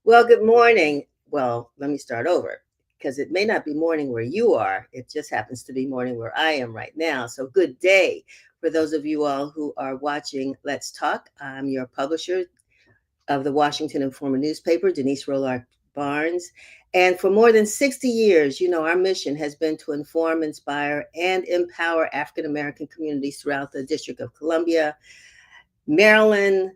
Well, good morning. Well, let me start over because it may not be morning where you are. It just happens to be morning where I am right now. So, good day for those of you all who are watching Let's Talk. I'm your publisher of the Washington Informer newspaper, Denise Rollard Barnes. And for more than 60 years, our mission has been to inform, inspire, and empower African American communities throughout the District of Columbia, Maryland,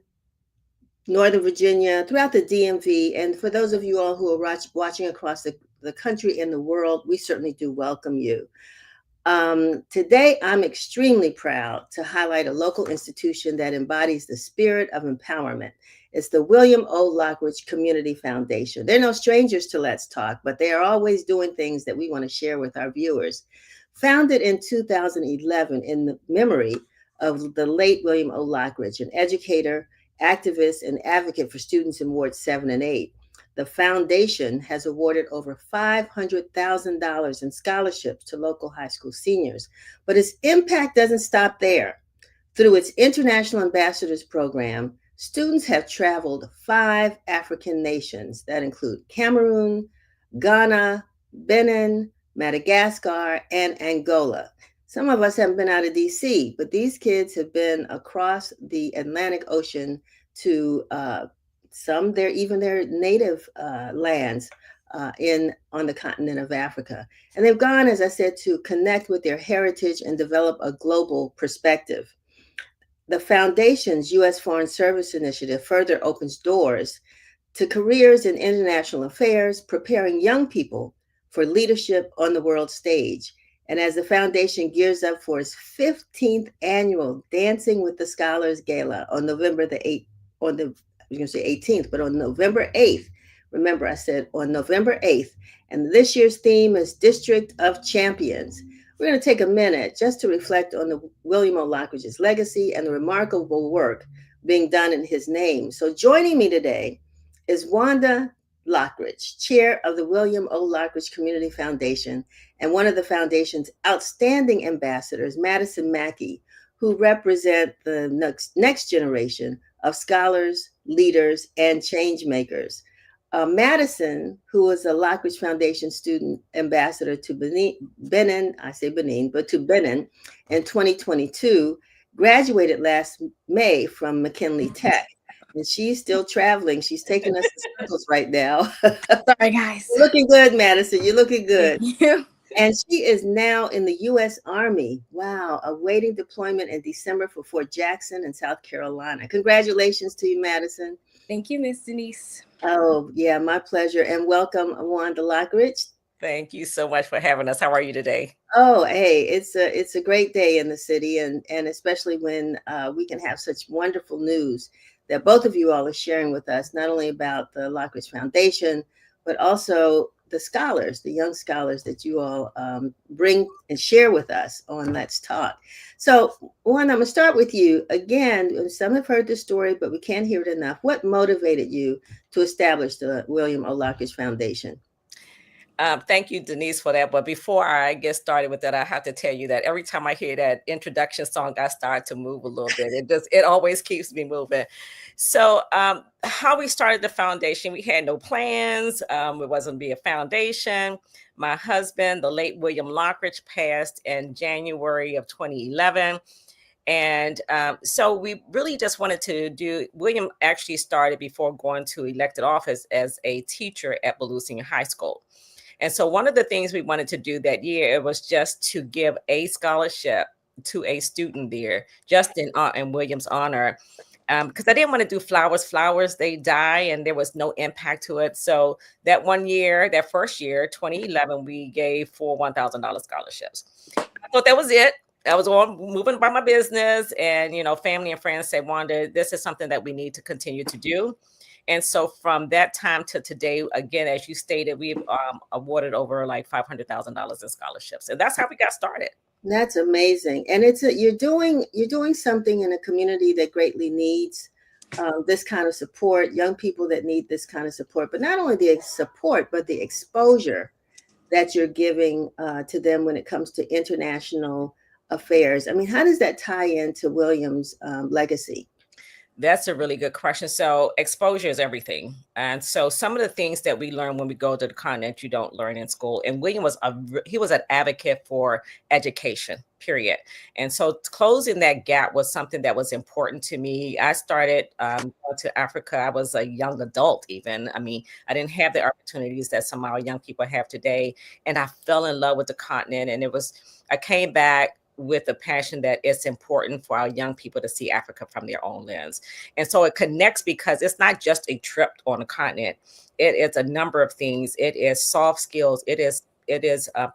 Northern Virginia, throughout the DMV. And for those of you all who are watching across the country and the world, we certainly do welcome you. Today, I'm extremely proud to highlight a local institution that embodies the spirit of empowerment. It's the William O. Lockridge Community Foundation. They're no strangers to Let's Talk, but they are always doing things that we want to share with our viewers. Founded in 2011 in the memory of the late William O. Lockridge, an educator, activist, and advocate for students in Wards 7 and 8. The foundation has awarded over $500,000 in scholarships to local high school seniors, but its impact doesn't stop there. Through its International Ambassadors Program, students have traveled 5 African nations that include Cameroon, Ghana, Benin, Madagascar, and Angola. Some of us haven't been out of DC, but these kids have been across the Atlantic Ocean to some their native lands on the continent of Africa. And they've gone, as I said, to connect with their heritage and develop a global perspective. The foundation's U.S. Foreign Service Initiative further opens doors to careers in international affairs, preparing young people for leadership on the world stage. And as the foundation gears up for its 15th annual Dancing with the Scholars Gala on November the 8th, I was going to say 18th, but on November 8th, remember I said on November 8th, and this year's theme is District of Champions. We're going to take a minute just to reflect on the William O. Lockridge's legacy and the remarkable work being done in his name. So joining me today is Wanda Lockridge, chair of the William O. Lockridge Community Foundation, and one of the foundation's outstanding ambassadors, Madison Mackey, who represent the next generation of scholars, leaders, and change makers. Madison, who was a Lockridge Foundation student ambassador to Benin, I say Benin, but to Benin in 2022, graduated last May from McKinley Tech. And she's still traveling. She's taking us to circles right now. Sorry, guys. You're looking good, Madison. You're looking good. Thank you. And she is now in the U.S. Army. Wow, awaiting deployment in December for Fort Jackson in South Carolina. Congratulations to you, Madison. Thank you, Miss Denise. Oh, yeah, my pleasure. And welcome, Wanda Lockridge. Thank you so much for having us. How are you today? Oh, hey, it's a great day in the city, and especially when we can have such wonderful news that both of you all are sharing with us, not only about the Lockridge Foundation, but also the scholars, the young scholars that you all bring and share with us on Let's Talk. So, Juan, I'm going to start with you. Again, some have heard the story, but we can't hear it enough. What motivated you to establish the William O. Lockridge Foundation? Thank you, Denise, for that. But before I get started with that, I have to tell you that every time I hear that introduction song, I start to move a little bit. It always keeps me moving. So how we started the foundation, we had no plans. It wasn't be a foundation. My husband, the late William Lockridge, passed in January of 2011. And so we really just wanted to do, William actually started before going to elected office as a teacher at Volusia High School. And so one of the things we wanted to do that year, it was just to give a scholarship to a student there, just in William's honor. Because I didn't want to do flowers. Flowers, they die and there was no impact to it. So that one year, that first year, 2011, we gave 4 $1,000 scholarships. I thought that was it. I was all moving by my business, and, family and friends said, Wanda, this is something that we need to continue to do. And so from that time to today, again, as you stated, we've awarded over like $500,000 in scholarships. And that's how we got started. That's amazing. And you're doing something in a community that greatly needs this kind of support, young people that need this kind of support, but not only the support, but the exposure that you're giving to them when it comes to international affairs. I mean, how does that tie into William's legacy? That's a really good question. So exposure is everything. And so some of the things that we learn when we go to the continent, you don't learn in school. And William was he was an advocate for education, period. And so closing that gap was something that was important to me. I started going to Africa. I was a young adult even. I mean, I didn't have the opportunities that some of our young people have today. And I fell in love with the continent. And I came back with a passion that it's important for our young people to see Africa from their own lens. And so it connects because it's not just a trip on a continent. It is a number of things. It is soft skills. It is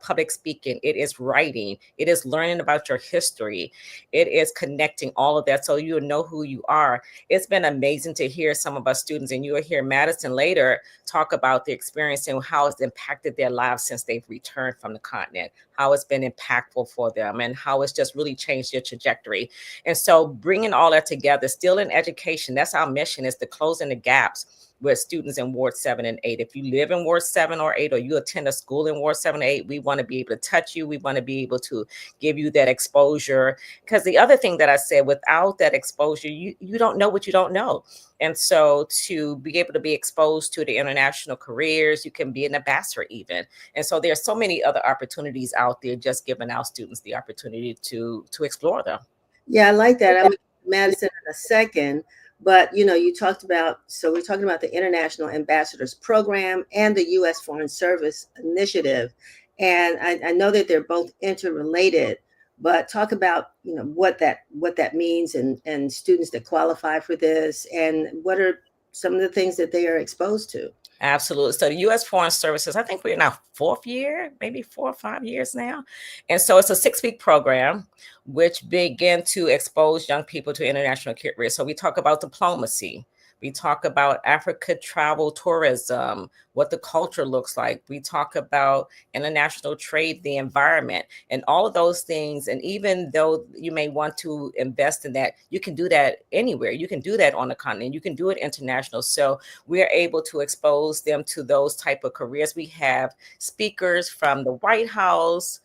public speaking. It is writing. It is learning about your history. It is connecting all of that so you know who you are. It's been amazing to hear some of our students, and you will hear Madison later talk about the experience and how it's impacted their lives since they've returned from the continent, how it's been impactful for them, and how it's just really changed their trajectory. And so bringing all that together, still in education, that's our mission, is to closing the gaps with students in Ward 7 and 8. If you live in Ward 7 or 8, or you attend a school in Ward 7 or 8, we want to be able to touch you. We want to be able to give you that exposure. Because the other thing that I said, without that exposure, you don't know what you don't know. And so to be able to be exposed to the international careers, you can be an ambassador even. And so there's so many other opportunities out there, just giving our students the opportunity to explore them. Yeah, I like that. I'm Madison in a second, but you talked about, so we're talking about the International Ambassadors Program and the U.S. Foreign Service Initiative, and I know that they're both interrelated. But talk about what that means, and students that qualify for this, and what are some of the things that they are exposed to. Absolutely. So the U.S. Foreign Services, I think we're in our 4th year, maybe 4 or 5 years now. And so it's a 6-week program, which begin to expose young people to international careers. So we talk about diplomacy. We talk about Africa travel tourism, what the culture looks like. We talk about international trade, the environment, and all of those things. And even though you may want to invest in that, you can do that anywhere. You can do that on the continent. You can do it international. So we're able to expose them to those type of careers. We have speakers from the White House.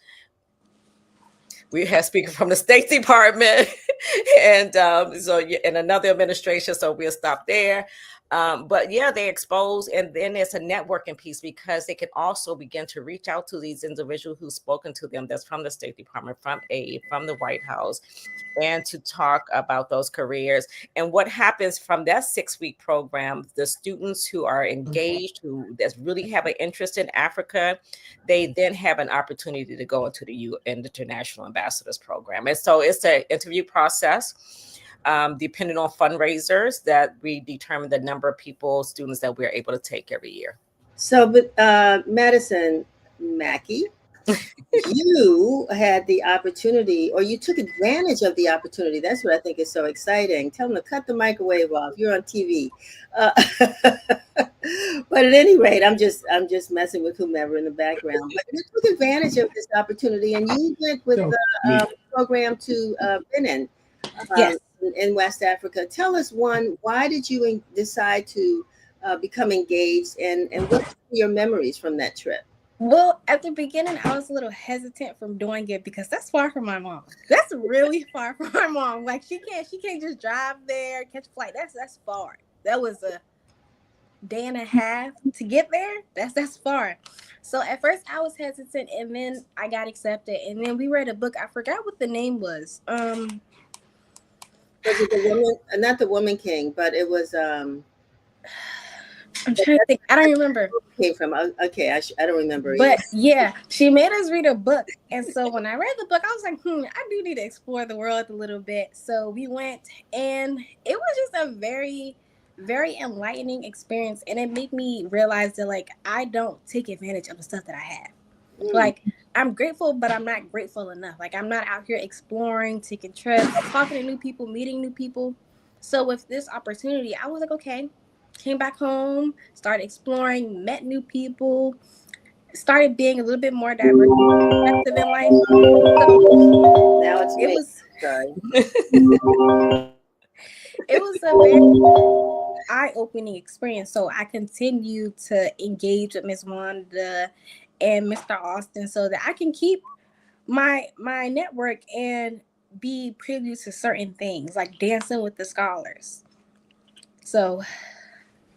We have speakers from the State Department and so in another administration. So we'll stop there. But yeah, they expose, and then it's a networking piece because they can also begin to reach out to these individuals who've spoken to them that's from the State Department, from aid, from the White House, and to talk about those careers. And what happens from that 6-week program, the students who are engaged, who that's really have an interest in Africa, they then have an opportunity to go into the International Ambassadors Program. And so it's an interview process. Depending on fundraisers, that we determine the number of students that we're able to take every year. So, but Madison Mackey, you had the opportunity, or you took advantage of the opportunity. That's what I think is so exciting. Tell them to cut the microwave off. You're on TV. But at any rate, I'm just messing with whomever in the background. But you took advantage of this opportunity, and you went with the program to Benin. Yes. In West Africa. Tell us, one, why did you decide to become engaged, and what are your memories from that trip? Well, at the beginning, I was a little hesitant from doing it because that's far from my mom. That's really far from my mom. Like she can't just drive there, catch a flight. That's far. That was a day and a half to get there. That's far. So at first I was hesitant, and then I got accepted, and then we read a book. I forgot what the name was. Was it the woman? Not the Woman King, but it was. I'm trying to think. I don't remember. Came from. Okay, I don't remember. But yeah, she made us read a book, and so when I read the book, I was like, I do need to explore the world a little bit. So we went, and it was just a very, very enlightening experience, and it made me realize that like I don't take advantage of the stuff that I have. Like I'm grateful, but I'm not grateful enough. Like I'm not out here exploring, taking trips, talking to new people, meeting new people. So with this opportunity, I was like, okay, came back home, started exploring, met new people, started being a little bit more diverse in life. So now it's it me. was Sorry. It was a very eye-opening experience. So I continue to engage with Ms. Wanda and Mr. Austin so that I can keep my network and be privy to certain things like dancing with the scholars. So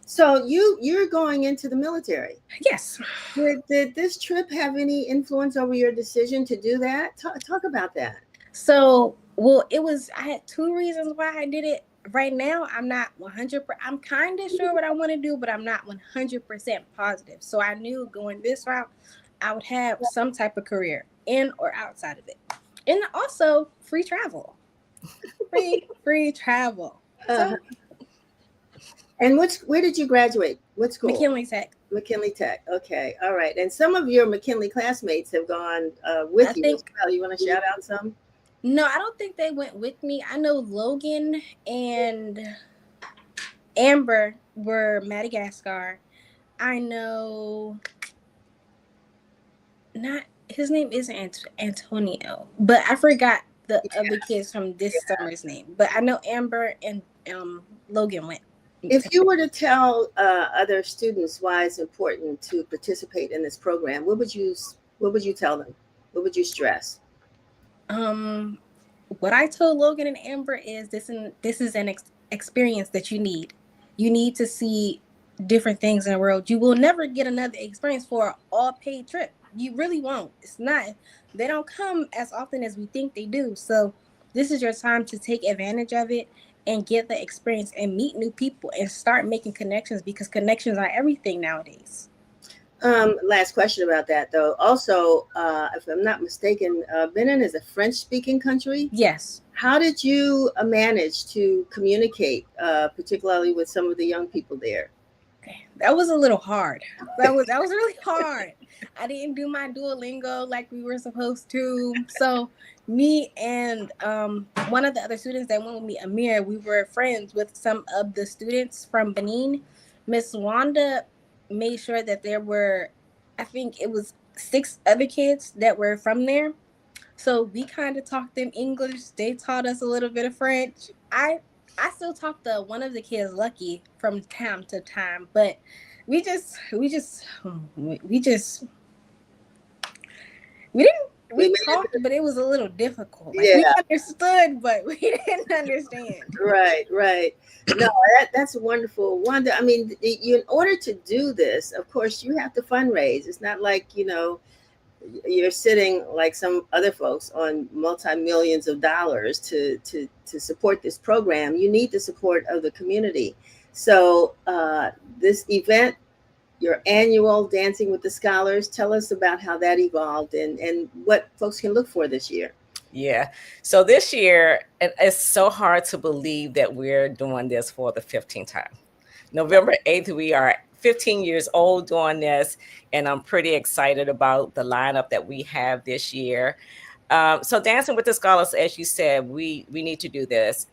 So you're going into the military. yes. Did this trip have any influence over your decision to do that? Talk about that. So, well, I had two reasons why I did it. Right now, I'm not 100%. I'm kind of sure what I want to do, but I'm not 100% positive. So I knew going this route, I would have some type of career in or outside of it. And also free travel. Free travel. Uh, So, and where did you graduate? What school? McKinley Tech. McKinley Tech. Okay, all right. And some of your McKinley classmates have gone I with you as think, well. You want to shout out some? no, I don't think they went with me. I know Logan and Amber were Madagascar. I know not his name isn't Antonio, but I forgot the other kids from this summer's name. But I know Amber and Logan went. If you were to tell other students why it's important to participate in this program, what would you tell them? What would you stress? What I told Logan and Amber is this is an experience that you need. You need to see different things in the world. You will never get another experience for an all paid trip. You really won't. It's not. They don't come as often as we think they do. So this is your time to take advantage of it and get the experience and meet new people and start making connections, because connections are everything nowadays. Last question about that, though. Also, if I'm not mistaken, Benin is a French-speaking country. Yes. How did you manage to communicate, particularly with some of the young people there? That was a little hard. That was really hard. I didn't do my Duolingo like we were supposed to. So me and one of the other students that went with me, Amir, we were friends with some of the students from Benin. Miss Wanda made sure that there were, I think it was 6 other kids that were from there. So we kind of taught them English. They taught us a little bit of French. I still talk to one of the kids, Lucky, from time to time, but we we talked, but it was a little difficult. Like, we understood, but we didn't understand. Right. No, that's wonderful. Wanda, I mean, in order to do this, of course, you have to fundraise. It's not like, you're sitting like some other folks on multi-millions of dollars to support this program. You need the support of the community. So this event, your annual Dancing with the Scholars, tell us about how that evolved and what folks can look for this year. Yeah. So this year, it's so hard to believe that we're doing this for the 15th time. November 8th, we are 15 years old doing this, and I'm pretty excited about the lineup that we have this year. So Dancing with the Scholars, as you said, we need to do this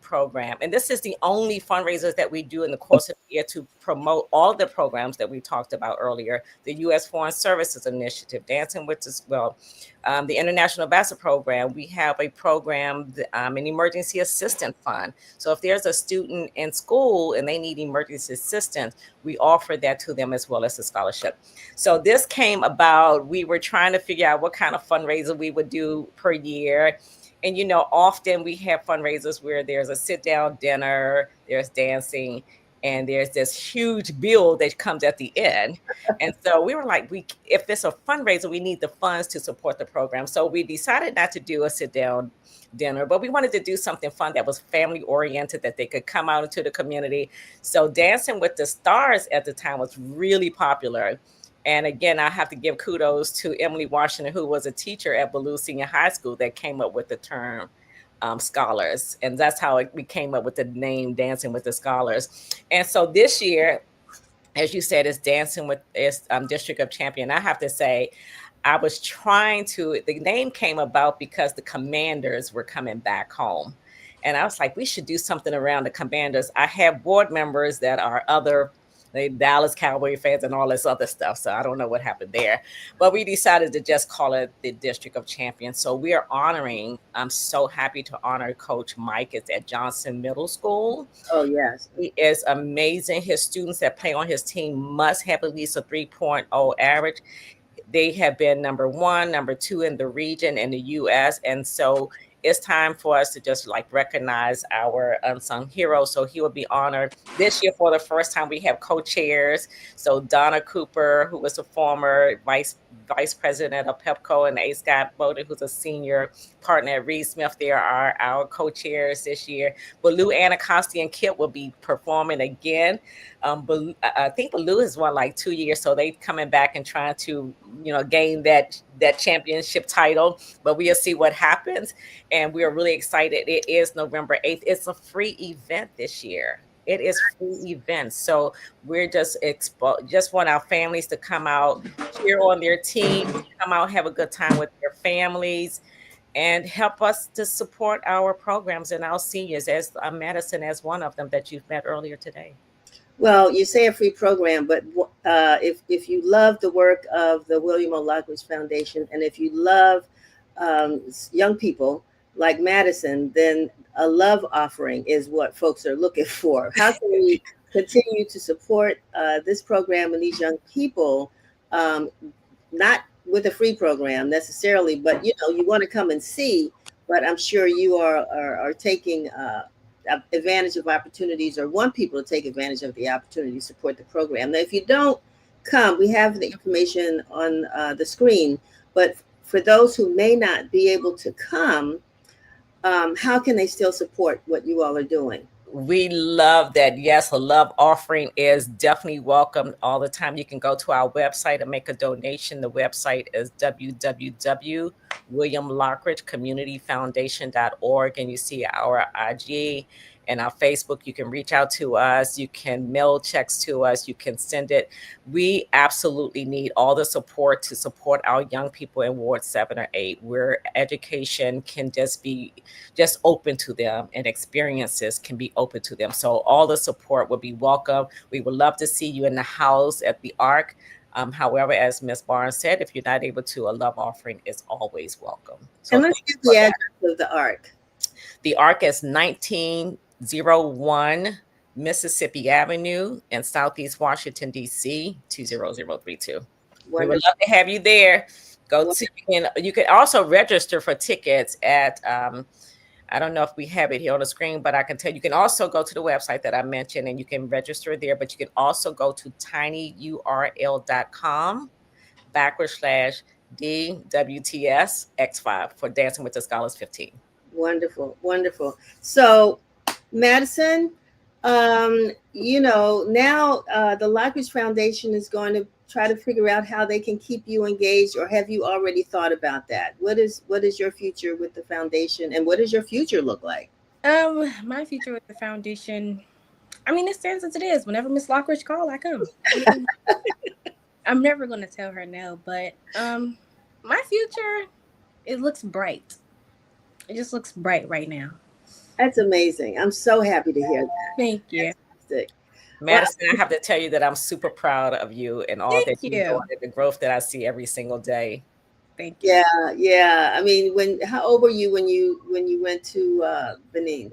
program. And this is the only fundraisers that we do in the course of the year to promote all the programs that we talked about earlier. The U.S. Foreign Services Initiative, Dancing with the International Ambassador Program. We have a program, an Emergency Assistance Fund. So if there's a student in school and they need emergency assistance, we offer that to them as well as a scholarship. So this came about, we were trying to figure out what kind of fundraiser we would do per year. And, often we have fundraisers where there's a sit down dinner, there's dancing, and there's this huge bill that comes at the end. And so we were like, if it's a fundraiser, we need the funds to support the program. So we decided not to do a sit down dinner, but we wanted to do something fun that was family oriented, that they could come out into the community. So Dancing with the Stars at the time was really popular. And again, I have to give kudos to Emily Washington, who was a teacher at Ballou Senior High School, that came up with the term scholars. And that's how we came up with the name Dancing with the Scholars. And so this year, as you said, it's District of Champion. I have to say, I was the name came about because the commanders were coming back home. And I was like, we should do something around the commanders. I have board members that are Dallas Cowboy fans and all this other stuff. So I don't know what happened there, but we decided to just call it the District of Champions. So we are I'm so happy to honor Coach Mike. It's at Johnson Middle School. Oh, yes. He is amazing. His students that play on his team must have at least a 3.0 average. They have been number 1, number 2 in the region in the U.S. And so it's time for us to just like recognize our unsung heroes. So he will be honored this year for the first time. We have co-chairs. So Donna Cooper, who was a former vice president of Pepco, and A. Scott Bowden, who's a senior partner at Reed Smith. There are our co-chairs this year. Baloo, Anacostia, and Kit will be performing again. I think Baloo has won like 2 years, so they coming back and trying to, gain that championship title. But we'll see what happens, and we are really excited. It is November 8th. It's a free event this year. It is free event, so we're just want our families to come out, cheer on their teams, come out, have a good time with their families, and help us to support our programs and our seniors, as Madison as one of them that you've met earlier today. Well, you say a free program, but if you love the work of the William O. Lockridge Foundation, and if you love young people like Madison, then a love offering is what folks are looking for. How can we continue to support this program and these young people? Not with a free program necessarily, but you want to come and see. But I'm sure you are taking advantage of opportunities, or want people to take advantage of the opportunity to support the program. Now, if you don't come, we have the information on the screen. But for those who may not be able to come, how can they still support what you all are doing? We love that. Yes, a love offering is definitely welcome all the time. You can go to our website and make a donation. The website is www.williamlockridgecommunityfoundation.org, and you see our IG and our Facebook. You can reach out to us. You can mail checks to us. You can send it. We absolutely need all the support to support our young people in Ward 7 or 8, where education can be open to them, and experiences can be open to them. So all the support will be welcome. We would love to see you in the house at the Ark. However, as Ms. Barnes said, if you're not able to, a love offering is always welcome. So and let's get the address of the Ark. The Ark is 1901 Mississippi Avenue in Southeast Washington, D.C., 20032. We would love to have you there. You can also register for tickets at, I don't know if we have it here on the screen, but I can tell you can also go to the website that I mentioned, and you can register there. But you can also go to tinyurl.com/DWTSX5 for Dancing with the Scholars 15. Wonderful, wonderful. So, Madison, now the Lockridge Foundation is going to try to figure out how they can keep you engaged, or have you already thought about that? What is your future with the foundation, and what does your future look like? My future with the foundation, it stands as it is. Whenever Miss Lockridge calls, I come. I'm never going to tell her no, but my future, it looks bright. It just looks bright right now. That's amazing. I'm so happy to hear that. Thank you. Fantastic. Madison, I have to tell you that I'm super proud of you and all that you're doing, and the growth that I see every single day. Thank you. Yeah. How old were you when you went to Benin?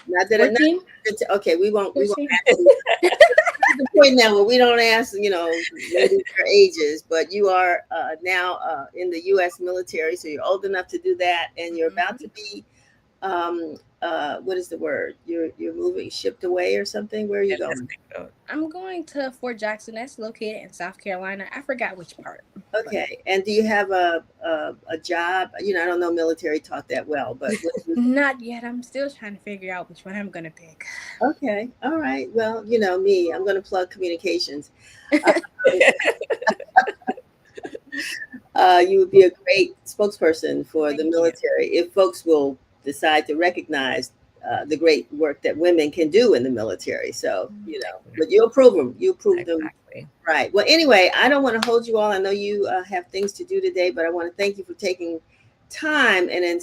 Not that 14? Okay, we won't ask you. The point now where we don't ask, their ages, but you are now in the U.S. military, so you're old enough to do that, and you're about to be, what is the word? You're moving, shipped away or something. Where are you going? I'm going to Fort Jackson. That's located in South Carolina. I forgot which part. Okay, and do you have a job? I don't know military talk that well, but not yet. I'm still trying to figure out which one I'm going to pick. Okay, all right. Well, me, I'm going to plug communications. You would be a great spokesperson for the military if folks will decide to recognize the great work that women can do in the military. So, but you'll prove them. You prove them. Right. Well, anyway, I don't want to hold you all. I know you have things to do today, but I want to thank you for taking time and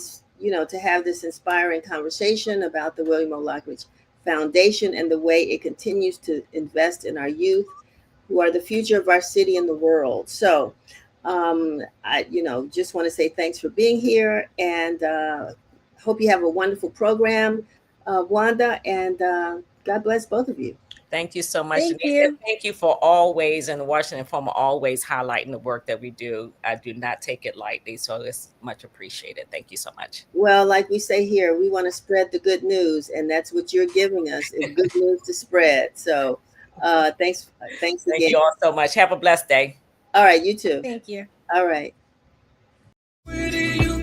to have this inspiring conversation about the William O. Lockridge Foundation and the way it continues to invest in our youth, who are the future of our city and the world. So, I just want to say thanks for being here, and hope you have a wonderful program, Wanda. And God bless both of you. Thank you so much, Thank Denise. And you. thank you for always in the Washington Forum always highlighting the work that we do. I do not take it lightly, so it's much appreciated. Thank you so much. Well, like we say here, we want to spread the good news, and that's what you're giving us is good news to spread. So, thanks Thank again. you all so much. Have a blessed day. All right, you too. Thank you. All right. Where do you